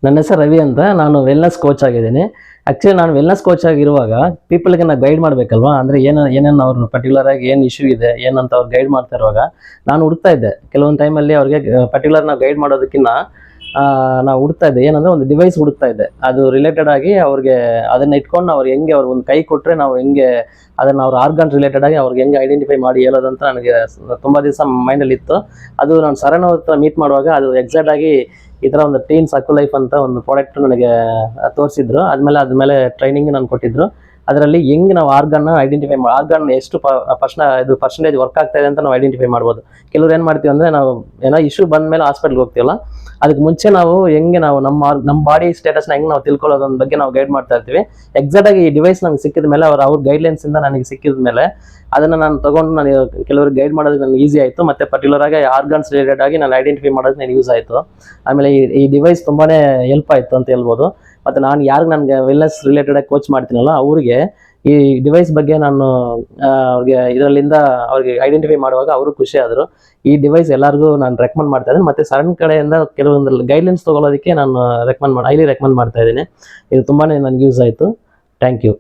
ನನ್ನ ಹೆಸರು ರವಿ ಅಂತ. ನಾನು ವೆಲ್ನೆಸ್ ಕೋಚ್ ಆಗಿದ್ದೀನಿ. ಆ್ಯಕ್ಚುಲಿ ನಾನು ವೆಲ್ನೆಸ್ ಕೋಚ್ ಆಗಿರುವಾಗ ಪೀಪಲ್ಗೆ ನಾನು ಗೈಡ್ ಮಾಡಬೇಕಲ್ವಾ, ಅಂದರೆ ಏನೇನು ಅವ್ರ ಪರ್ಟಿಕ್ಯುಲರ್ ಆಗಿ ಏನು ಇಶ್ಯೂ ಇದೆ ಏನಂತ ಅವ್ರು ಗೈಡ್ ಮಾಡ್ತಾ ಇರುವಾಗ ನಾನು ಹುಡುಕ್ತಾ ಇದ್ದೆ. ಕೆಲವೊಂದು ಟೈಮಲ್ಲಿ ಅವ್ರಿಗೆ ಪರ್ಟಿಕ್ಯುಲರ್ ನಾವು ಗೈಡ್ ಮಾಡೋದಕ್ಕಿಂತ ನಾವು ಹುಡುಕ್ತಾ ಇದ್ದೆ, ಏನಂದರೆ ಒಂದು ಡಿವೈಸ್ ಹುಡುಕ್ತಾ ಇದ್ದೆ. ಅದು ರಿಲೇಟೆಡ್ ಆಗಿ ಅವ್ರಿಗೆ ಅದನ್ನು ಇಟ್ಕೊಂಡು ಅವ್ರು ಹೆಂಗೆ ಅವ್ರು ಒಂದು ಕೈ ಕೊಟ್ಟರೆ ನಾವು ಹೆಂಗೆ ಅದನ್ನು ಅವ್ರ ಆರ್ಗನ್ ರಿಲೇಟೆಡ್ ಆಗಿ ಅವ್ರಿಗೆ ಹೆಂಗೆ ಐಡೆಂಟಿಫೈ ಮಾಡಿ ಹೇಳೋದಂತ ನನಗೆ ತುಂಬ ದಿವಸ ಮೈಂಡಲ್ಲಿ ಇತ್ತು. ಅದು ನಾನು ಸರಣ ಹತ್ರ ಮೀಟ್ ಮಾಡುವಾಗ ಅದು ಎಕ್ಸಾಕ್ಟ್ ಆಗಿ ಈ ಥರ ಒಂದು ಟೀನ್ ಸಕ್ಕು ಲೈಫ್ ಅಂತ ಒಂದು ಪ್ರಾಡಕ್ಟ್ ನನಗೆ ತೋರಿಸಿದ್ರು. ಅದ್ಮೇಲೆ ಟ್ರೈನಿಂಗ್ ನಾನು ಕೊಟ್ಟಿದ್ರು. ಅದರಲ್ಲಿ ಹೆಂಗೆ ನಾವು ಆರ್ಗನ್ನ ಐಡೆಂಟಿಫೈ ಆರ್ಗನ್ ಎಷ್ಟು ಪರ್ಸೆಂಟೇಜ್ ವರ್ಕ್ ಆಗ್ತಾ ಇದೆ ಅಂತ ನಾವು ಐಡೆಂಟಿಫೈ ಮಾಡ್ಬೋದು. ಕೆಲವ್ರು ಏನು ಮಾಡ್ತೀವಿ ಅಂದರೆ, ನಾವು ಏನೋ ಇಶ್ಯೂ ಬಂದ ಮೇಲೆ ಹಾಸ್ಪಿಟ್ಲ್ಗೆ ಹೋಗ್ತೀವಲ್ಲ, ಅದಕ್ಕೆ ಮುಂಚೆ ನಾವು ಹೆಂಗೆ ನಾವು ನಮ್ಮ ಬಾಡಿ ಸ್ಟೇಟಸ್ನ ಹೆಂಗೆ ನಾವು ತಿಳ್ಕೊಳ್ಳೋದ್ರ ಬಗ್ಗೆ ನಾವು ಗೈಡ್ ಮಾಡ್ತಾ ಇರ್ತೀವಿ. ಎಕ್ಸಾಕ್ಟಾಗಿ ಈ ಡಿವೈಸ್ ನನಗೆ ಸಿಕ್ಕಿದ ಮೇಲೆ ಅವ್ರ ಗೈಡ್ಲೈನ್ಸಿಂದ ನನಗೆ ಸಿಕ್ಕಿದ ಮೇಲೆ ಅದನ್ನು ನಾನು ತೊಗೊಂಡು ನಾನು ಕೆಲವರಿಗೆ ಗೈಡ್ ಮಾಡೋದಕ್ಕೆ ನನಗೆ ಈಸಿ ಆಯಿತು. ಮತ್ತು ಪರ್ಟಿಕ್ಯುಲರ್ ಆಗಿ ಆರ್ಗನ್ಸ್ ರಿಲೇಟೆಡ್ ಆಗಿ ನಾನು ಐಡೆಂಟಿಫೈ ಮಾಡೋದಕ್ಕೆ ನನಗೆ ಯೂಸ್ ಆಯಿತು. ಆಮೇಲೆ ಈ ಡಿವೈಸ್ ತುಂಬಾ ಹೆಲ್ಪ್ ಆಯಿತು ಅಂತ ಹೇಳ್ಬೋದು. ಮತ್ತು ನಾನು ಯಾರಿಗೆ ನನಗೆ ವೆಲ್ನೆಸ್ ರಿಲೇಟೆಡಾಗಿ ಕೋಚ್ ಮಾಡ್ತೀನಲ್ಲ ಅವರಿಗೆ ಈ ಡಿವೈಸ್ ಬಗ್ಗೆ ನಾನು ಅವ್ರಿಗೆ ಇದರಲ್ಲಿಂದ ಅವ್ರಿಗೆ ಐಡೆಂಟಿಫೈ ಮಾಡುವಾಗ ಅವರು ಖುಷಿ ಆದರು. ಈ ಡಿವೈಸ್ ಎಲ್ಲರಿಗೂ ನಾನು ರೆಕಮೆಂಡ್ ಮಾಡ್ತಾ ಇದ್ದೀನಿ. ಮತ್ತು ಸಣ್ಣ ಕಡೆಯಿಂದ ಕೆಲವೊಂದು ಗೈಡ್ಲೈನ್ಸ್ ತೊಗೊಳ್ಳೋದಕ್ಕೆ ನಾನು ಹೈಲಿ ರೆಕಮೆಂಡ್ ಮಾಡ್ತಾ ಇದ್ದೀನಿ. ಇದು ತುಂಬಾ ನನಗೆ ಯೂಸ್ ಆಯಿತು. Thank you.